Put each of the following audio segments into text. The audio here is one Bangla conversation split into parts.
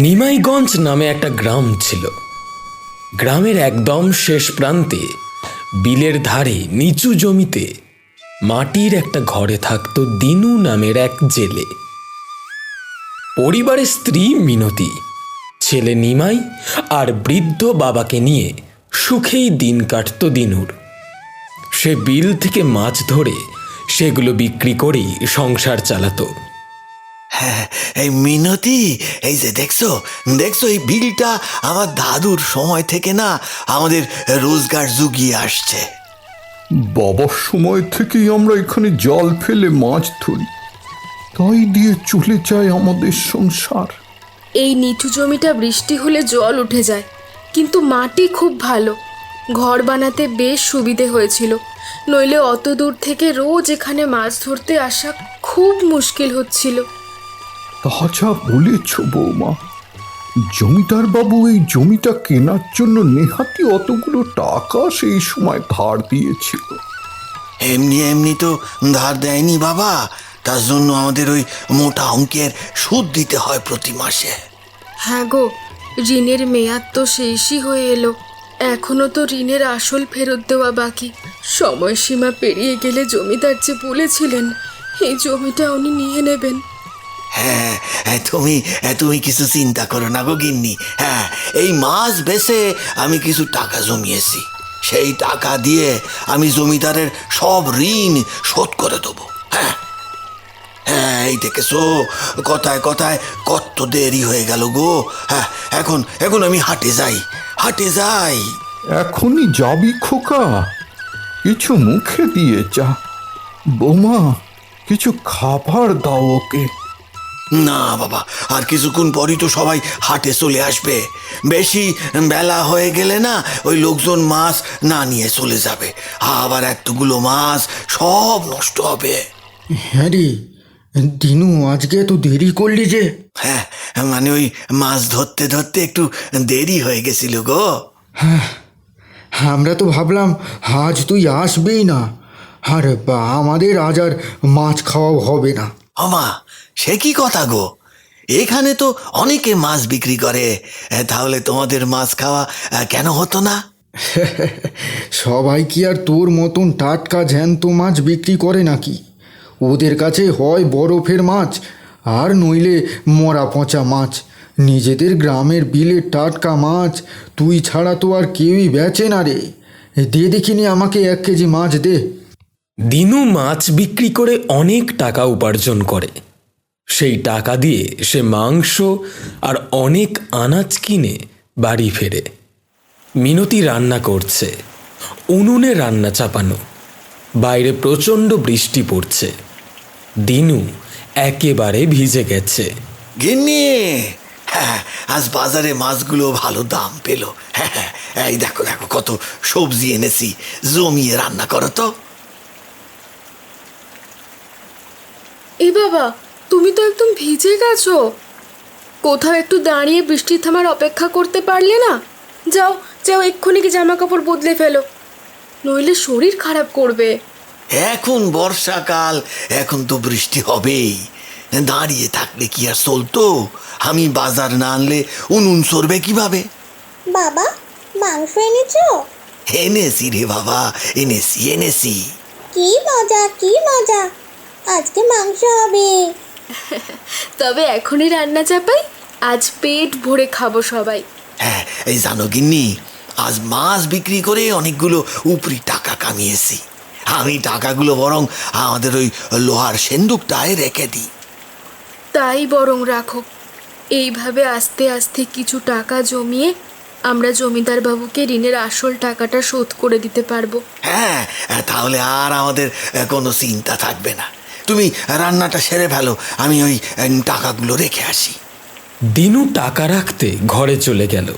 নিমাইগঞ্জ নামে একটা গ্রাম ছিল। গ্রামের একদম শেষ প্রান্তে বিলের ধারে নিচু জমিতে মাটির একটা ঘরে থাকত দিনু নামের এক জেলে। পরিবারের স্ত্রী মিনতি, ছেলে নিমাই আর বৃদ্ধ বাবাকে নিয়ে সুখেই দিন কাটত দিনুর। সে বিল থেকে মাছ ধরে সেগুলো বিক্রি করেই সংসার চালাতো। হ্যাঁ, এই মিনতি, এই যে দেখছো দেখছো এই বিলটা আমার দাদুর সময় থেকে না আমাদের রোজগার জুগিয়ে আসছে। বাবার সময় থেকেই আমরা এখানে জাল ফেলে মাছ ধরি, তাই দিয়ে চলে যায় আমাদের সংসার। এই নিচু জমিটা বৃষ্টি হলে জল উঠে যায়, কিন্তু মাটি খুব ভালো, ঘর বানাতে বেশ সুবিধে হয়েছিল। নইলে অত দূর থেকে রোজ এখানে মাছ ধরতে আসা খুব মুশকিল হচ্ছিল। তাজা বলেছ বৌমা, জমিদার বাবু এই জমিটা কেনার জন্য নেহাতি অতগুলো টাকা সেই সময় ধার দিয়েছিল। এমনি এমনি তো ধার দেয়নি বাবা, তার জন্য আমাদের ওই মোটা অঙ্কের সুদ দিতে হয় প্রতি মাসে। হ্যাঁ গো, ঋণের মেয়াদ তো শেষই হয়ে এলো, এখনো তো ঋণের আসল ফেরত দেওয়া বাকি। সময়সীমা পেরিয়ে গেলে জমিদার যে বলেছিলেন এই জমিটা উনি নিয়ে নেবেন। হ্যাঁ, তুমি কিছু চিন্তা করো না গো গিন্নি। হ্যাঁ, এই মাছ বেচে আমি কিছু টাকা জমিয়েছি, সেই টাকা দিয়ে আমি জমিদারের সব ঋণ শোধ করে দেবো। হ্যাঁ হ্যাঁ, এই দেখেছো কথায় কথায় কত দেরি হয়ে গেল গো। হ্যাঁ, এখন আমি হাটে যাই। এখনই যাবি খোকা? কিছু মুখে দিয়ে যা। বৌমা, কিছু খাবার দাও ওকে। না বাবা, আর কিছুক্ষণ পরই তো সবাই হাটে চলে আসবে। বেশি বেলা হয়ে গেলে না ওই লোকজন মাছ না নিয়ে চলে যাবে, আবার এতগুলো মাছ সব নষ্ট হবে। হ্যাঁ রে দিনু, আজকে এত দেরি করলি যে? হ্যাঁ, মানে ওই মাছ ধরতে ধরতে একটু দেরি হয়ে গেছিল গো। হ্যাঁ, আমরা তো ভাবলাম আজ তুই আসবেই না, আর আমাদের আজ আর মাছ খাওয়াও হবে না। আমা, সে কি কথা গো, এখানে তো অনেকে মাছ বিক্রি করে, তাহলে তোমাদের মাছ খাওয়া কেন হতো না? সবাই কি আর তোর মতন টাটকা জ্যান্ত মাছ বিক্রি করে নাকি? ওদের কাছে হয় বরফের মাছ, আর নইলে মরা পচা মাছ। নিজেদের গ্রামের বিলের টাটকা মাছ তুই ছাড়া তো আর কেউই বেচে না রে। দে দেখিনি আমাকে 1 কেজি মাছ দে। দিনু মাছ বিক্রি করে অনেক টাকা উপার্জন করে। সেই টাকা দিয়ে সে মাংস আর অনেক আনাজ কিনে বাড়ি ফেরে। মিনতি রান্না করছে, উনুনে রান্না চাপানো, বাইরে প্রচণ্ড বৃষ্টি পড়ছে। দিনু একেবারে ভিজে গেছে। গিন্নি, হ্যাঁ, আজ বাজারে মাছগুলো ভালো দাম পেল। হ্যাঁ, এই দেখো কত সবজি এনেছি, জমিয়ে রান্না করো তো। এ বাবা, তুমি তো একদম ভিজে গেছো। কোথাও একটু দাঁড়িয়ে বৃষ্টি থামার অপেক্ষা করতে পারলে না? যাও যাও, এক্ষুনি কি জামা কাপড় বদলে ফেলো, নইলে শরীর খারাপ করবে। এখন বর্ষাকাল, এখন তো বৃষ্টি হবেই, দাঁড়িয়ে থাকলে কি আর চলতো? আমি বাজার না আনলে উনুন সরবে কিভাবে? বাবা, মাংস এনেছো? এনেছি রে বাবা, এনেছি। কি মজা, আজকে মাংস হবে। তবে এখনই রান্না চাপাই, আজ পেট ভরে খাবো সবাই। হ্যাঁ, এই জানো গিন্নি, আজ মাছ বিক্রি করে অনেকগুলো উপরি টাকা কামিয়েছি। আমি টাকাগুলো বরং আমাদের ওই লোহার সিন্দুকটায় রেখে দিই। তাই বরং রাখো। এইভাবে আস্তে আস্তে কিছু টাকা জমিয়ে আমরা জমিদার বাবুকে ঋণের আসল টাকাটা শোধ করে দিতে পারবো। হ্যাঁ, তাহলে আর আমাদের কোনো চিন্তা থাকবে না। তুমি রান্নাটা সেরে ফেলো, আমি ওই টাকাগুলো রেখে আসি। দিনু টাকা রাখতে ঘরে চলে গেল।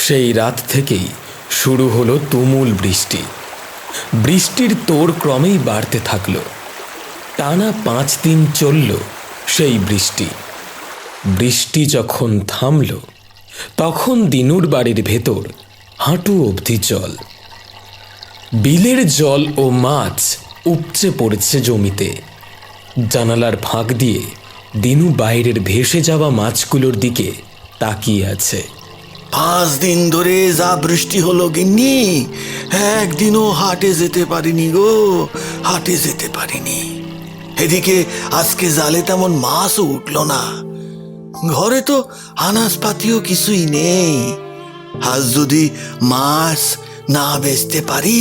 সেই রাত থেকেই শুরু হলো তুমুল বৃষ্টি। বৃষ্টির তোড় ক্রমেই বাড়তে থাকলো। টানা 5 দিন চলল সেই বৃষ্টি যখন থামল, তখন দিনুর বাড়ির ভেতর হাঁটু অবধি জল। বিলের জল ও মাছ উপচে পড়েছে জমিতে। জানালার ফাঁক দিয়ে দিনু বাইরের ভেসে যাওয়া মাছগুলোর দিকে তাকিয়ে আছে। 5 দিন ধরে যা বৃষ্টি হলো গিন্নি, একদিনও হাটে যেতে পারিনি গো, হাটে যেতে পারিনি। এদিকে আজকে জালে তেমন মাছও উঠলো না, ঘরে তো আনাজপাতিও কিছুই নেই। আজ যদি মাছ না বেচতে পারি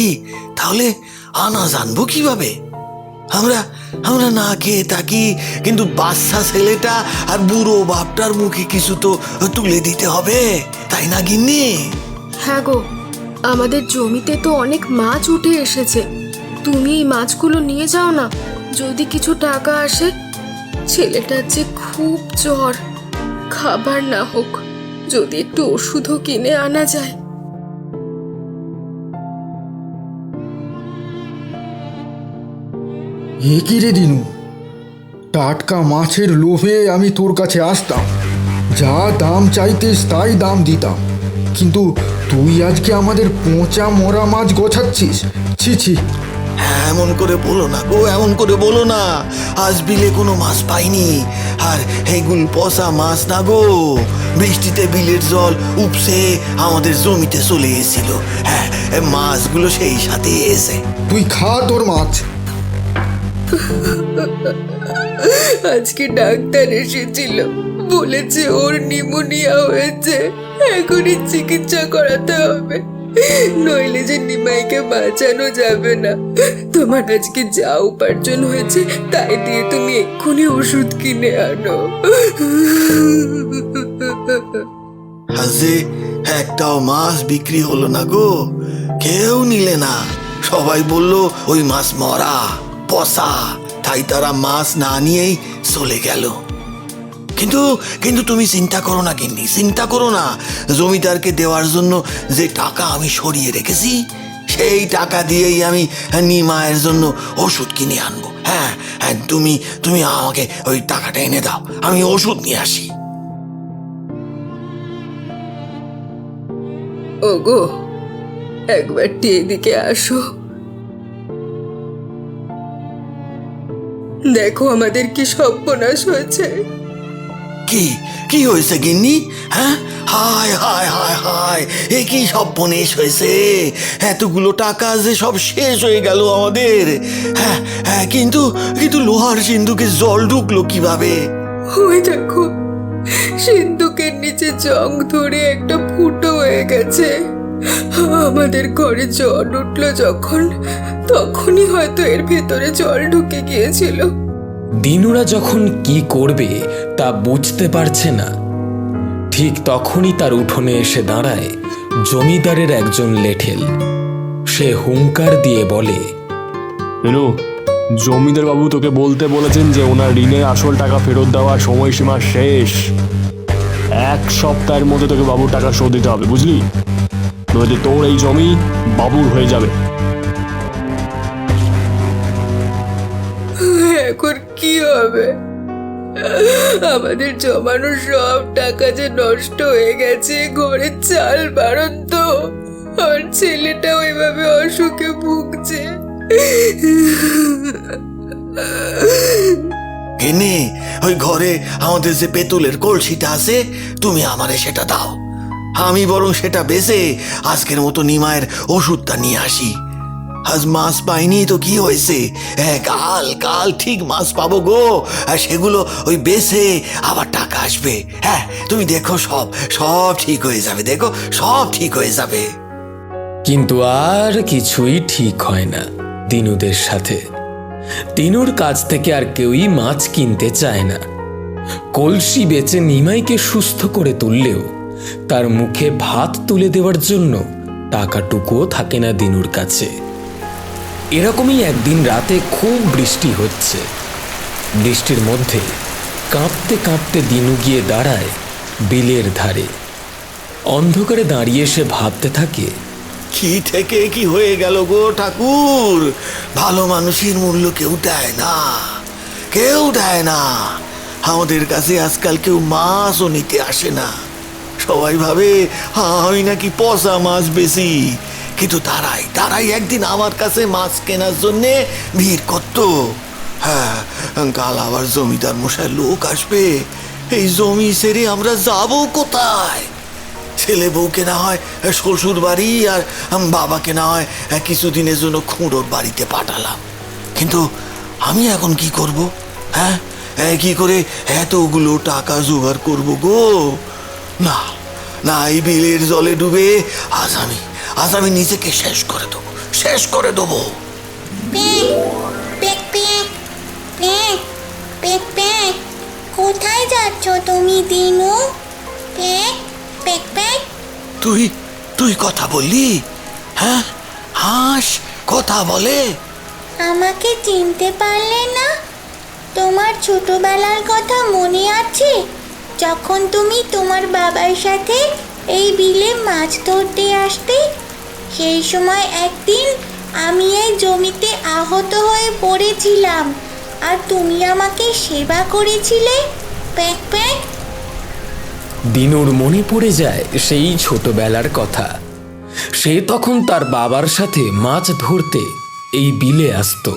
তাহলে আনাজ আনবো কিভাবে? আমরা আমরা না খেয়ে থাকি, কিন্তু বাচ্চা ছেলেটা আর বুড়ো বাপটার মুখে কিছু তো তুলে দিতে হবে, তাই না গিন্নি? হ্যাঁ গো, আমাদের জমিতে তো অনেক মাছ উঠে এসেছে, তুমি এই মাছগুলো নিয়ে যাও না, যদি কিছু টাকা আসে। ছেলেটার যে খুব জ্বর, খাবার না হোক যদি একটু ওষুধও কিনে আনা যায়। এ কি রে দিনু, টাটকা মাছের লোভে আমি তোর কাছে আসতাম, যা দাম চাইতিস তাই দাম দিতাম, কিন্তু তুই আজকে আমাদের পচা মরা মাছ গোছাচ্ছিস? ছি ছি। এমন করে বলো না গো, এমন করে বলো না। আজ বিলে কোনো মাছ পাইনি, আর এইগুলো পচা মাছ না গো, বৃষ্টিতে বিলের জল উপসে আমাদের জমিতে চলে এসেছিল। হ্যাঁ, মাছগুলো সেই সাথে এসে। তুই খা তোর মাছ। আজকে ডাক্তার এসেছিল, বলেছে ওর নিউমোনিয়া হয়েছে, এখনই চিকিৎসা করাতে হবে, নইলে যে নিমাইকে বাঁচানো যাবে না। তোমার আজকে যা উপার্জন হয়েছে তাই দিয়ে তুমি এক্ষুনি ওষুধ কিনে আনো। আজে একটাও মাছ বিক্রি হলো না গো, কেউ নিলে না, সবাই বলল ওই মাছ মরা পচা, তাই তারা মাছ না নিয়েই চলে গেল। কিন্তু কিন্তু তুমি চিন্তা করো না গিন্নি, চিন্তা করো না। জমিদারকে দেওয়ার জন্য যে টাকা আমি সরিয়ে রেখেছি, সেই টাকা দিয়েই আমি নিমায়ের জন্য ওষুধ কিনে আনবো। হ্যাঁ হ্যাঁ, তুমি তুমি আমাকে ওই টাকাটা এনে দাও, আমি ওষুধ নিয়ে আসি। ওগো, একবারটি এদিকে আসো, দেখো আমাদের কি সর্বনাশ হয়েছে। কি কি হয়েছে গিন্নি? হ্যাঁ, হায় হায় হায় হায়, এ কি সর্বনেশ হয়েছে? এতগুলো টাকা যে সব শেষ হয়ে গেল আমাদের। হ্যাঁ হ্যাঁ, কিন্তু কিন্তু লোহার সিন্ধুকে জল ঢুকলো কিভাবে? ওই দেখো, সিন্ধুকের নিচে জং ধরে একটা ফুটো হয়ে গেছে। আমাদের ঘরে জল উঠলো যখন, তখনই হয়তো এর ভেতরে জল ঢুকে গিয়েছিল। দিনুরা যখন কি করবে তা বুঝতে পারছে না, ঠিক তখনই তার উঠোনে এসে দাঁড়ায় জমিদারের একজন লেঠেল। সে হুঙ্কার দিয়ে বলে, দিনু, জমিদার বাবু তোকে বলতে বলেছেন যে ওনার ঋণের আসল টাকা ফেরত দেওয়ার সময়সীমা শেষ। 1 সপ্তাহের মধ্যে তোকে বাবুর টাকা শোধ দিতে হবে, বুঝলি? নইলে তোর এই জমি বাবুর হয়ে যাবে। এখন কি হবে? আমাদের জমানো সব টাকা যে নষ্ট হয়ে গেছে, ঘরের চাল বাড়ন্ত, আর ছেলেটাও এভাবে অসুখে ভুগছে। গিন্নি, ওই ঘরে আমাদের যে পেতলের কলসিটা আছে, তুমি আমারে সেটা দাও, আমি বরং সেটা বেচে আজকের মতো নিমায়ের ওষুধটা নিয়ে আসি। আজ মাছ পাইনি তো কি হয়েছে, কাল কাল ঠিক মাছ পাবো গো, আর সেগুলো ওই বেচে আবার টাকা আসবে। হ্যাঁ, তুমি দেখো, সব সব ঠিক হয়ে যাবে, দেখো সব ঠিক হয়ে যাবে। কিন্তু আর কিছুই ঠিক হয় না দিনুদের সাথে। দিনুর কাছ থেকে আর কেউই মাছ কিনতে চায় না। কলসি বেচে নিমাইকে সুস্থ করে তুললেও তার মুখে ভাত তুলে দেওয়ার জন্য টাকাটুকুও থাকে না দিনুর কাছে। এরকমই একদিন রাতে খুব বৃষ্টি হচ্ছে। বৃষ্টির মধ্যে কাঁপতে কাঁপতে দিনু গিয়ে দাঁড়ায় বিলের ধারে। অন্ধকারে দাঁড়িয়ে সে ভাবতে থাকে, কি থেকে কি হয়ে গেল গো ঠাকুর, ভালো মানুষের মূল্য কেউ দেয় না, কেউ দেয় না। আমাদের কাছে আজকাল কেউ মাছও নিতে আসে না, সবাই ভাবে আমি নাকি পচা মাছ বেশি। কিন্তু তারাই তারাই একদিন আমার কাছে মাছ কেনার জন্যে ভিড় করতো। হ্যাঁ, কাল আবার জমিদার মশাই লোক আসবে, এই জমি ছেড়ে আমরা যাব কোথায়? ছেলে বউকে না হয় শ্বশুর বাড়ি, আর বাবাকে না হয় কিছুদিনের জন্য খুঁড়োর বাড়িতে পাঠালাম, কিন্তু আমি এখন কি করব? হ্যাঁ, কি করে এতগুলো টাকা জোগাড় করব গো? না না, এই বিলের জলে ডুবে আজ আমি নিজেকে শেষ করে দেবো। Pack pack pack pack pack, কোথায় যাচ্ছ তুমি দিনু? Pack pack pack. তুই কথা বললি? হ্যাঁ, হাঁস কথা বলে? আমাকে চিনতে পারলে না? তোমার ছোটবেলার কথা মনে আছে, যখন তুমি তোমার বাবার সাথে এই বিলে মাছ ধরতে আসতে? সেই সময় একদিন আমি এই জমিতে আহত হয়ে পড়েছিলাম, আর তুমি আমাকে সেবা করেছিলে। Pack pack. দিনুর মনে পড়ে যায় সেই ছোটবেলার কথা। সে তখন তার বাবার সাথে মাছ ধরতে এই বিলে আসতো।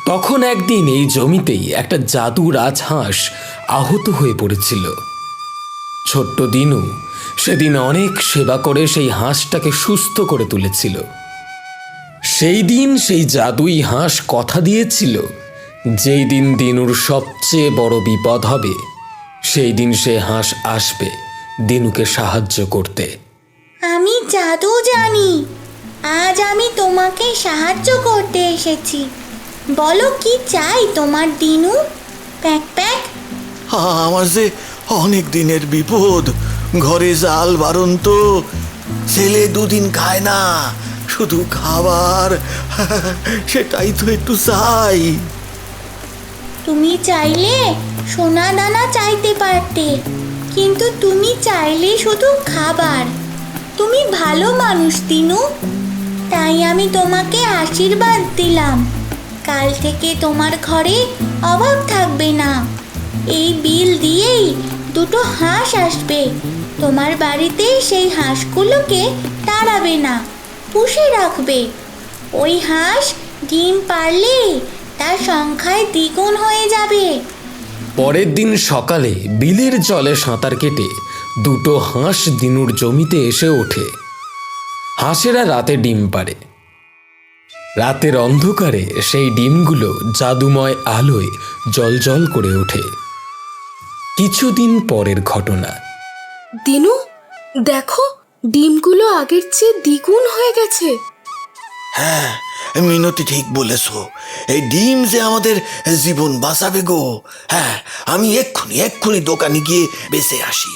তখন একদিন এই জমিতেই একটা জাদু রাজহাঁস আহত হয়ে পড়েছিল। ছোট্ট দিনু সেদিন অনেক সেবা করে সেই হাঁসটাকে সুস্থ করে তুলেছিল। সেই দিন সেই জাদুই হাঁস কথা দিয়েছিল, যেই দিন দিনুর সবচেয়ে বড় বিপদ হবে সেই দিন সে হাঁস আসবে দিনুকে সাহায্য করতে। আমি জাদু জানি, আজ আমি তোমাকে সাহায্য করতে এসেছি। বলো কি চাই তোমার দিনু? Pack pack. আমার যে অনেক দিনের বিপদ, ঘরে জাল বারন্ত, ছেলে দুদিন খায় না, শুধু খাবার, সেটাই তো একটু চাই। তুমি চাইলে সোনা দানা চাইতে পারতে, কিন্তু তুমি চাইলে শুধু খাবার। তুমি ভালো মানুষ দিনু, তাই আমি তোমাকে আশীর্বাদ দিলাম। কাল থেকে তোমার ঘরে অভাব থাকবে না। এই বিল দিয়েই দুটো হাঁস আসবে তোমার বাড়িতে। সেই হাঁসগুলোকে তাড়াবে না, পুষে রাখবে। ওই হাঁস ডিম পারলে তার সংখ্যায় দ্বিগুণ হয়ে যাবে। পরের দিন সকালে বিলের জলে সাঁতার কেটে দুটো হাঁস দিনুর জমিতে এসে ওঠে। হাঁসেরা রাতে ডিম পাড়ে। রাতের অন্ধকারে সেই ডিমগুলো জাদুময় আলোয় জ্বলজ্বল করে ওঠে। কিছুদিন পরের ঘটনা। দিনু, দেখো, ডিমগুলো আগের চেয়ে দ্বিগুণ হয়ে গেছে। হ্যাঁ, মিনতি ঠিক বলেছ, এই ডিম যে আমাদের জীবন বাঁচাবে গো। হ্যাঁ, আমি এক্ষুনি দোকানে গিয়ে বেঁচে আসি।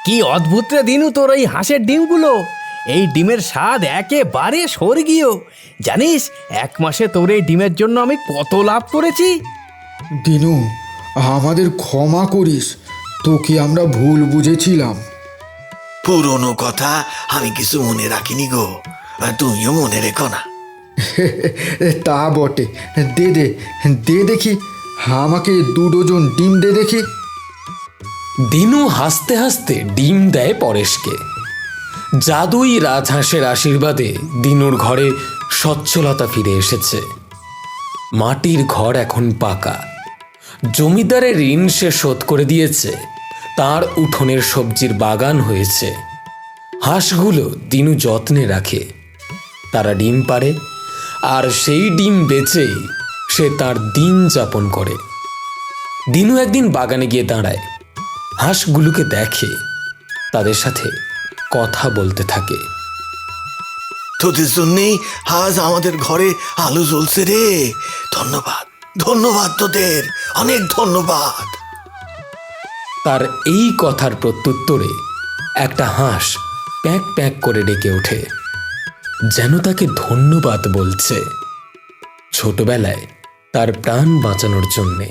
কি অদ্ভুত রে দিনু তোর এই হাঁসের ডিমগুলো! এই ডিমের স্বাদ একেবারে স্বর্গীয়। জানিস, 1 মাসে তোর এই ডিমের জন্য আমি কত লাভ করেছি। দিনু, আমাদের ক্ষমা করিস, তোকে আমরা ভুল বুঝেছিলাম। পুরনো কথা আমি কিছু মনে রাখিনি গো, তুমিও মনে রেখো না। তা বটে। দে দে দে দেখি, আমাকে 2 ডজন ডিম দে দেখি। দিনু হাসতে হাসতে ডিম দেয় পরেশকে। জাদুই রাজহাঁসের আশীর্বাদে দিনুর ঘরে সচ্ছলতা ফিরে এসেছে। মাটির ঘর এখন পাকা। জমিদারের ঋণ সে শোধ করে দিয়েছে। তার উঠোনের সবজির বাগান হয়েছে। হাঁসগুলো দিনু যত্নে রাখে। তারা ডিম পাড়ে, আর সেই ডিম বেচেই সে তার দিন যাপন করে। দিনু একদিন বাগানে গিয়ে দাঁড়ায়, হাঁসগুলোকে দেখে, তাদের সাথে কথা বলতে থাকে। তোদের জন্যেই আজ আমাদের ঘরে আলো জ্বলছে রে। ধন্যবাদ তোদের, অনেক ধন্যবাদ। তার এই কথার প্রত্যুত্তরে একটা হাঁস প্যাঁক প্যাঁক করে ডেকে ওঠে, যেন তাকে ধন্যবাদ বলছে ছোটবেলায় তার প্রাণ বাঁচানোর জন্যে।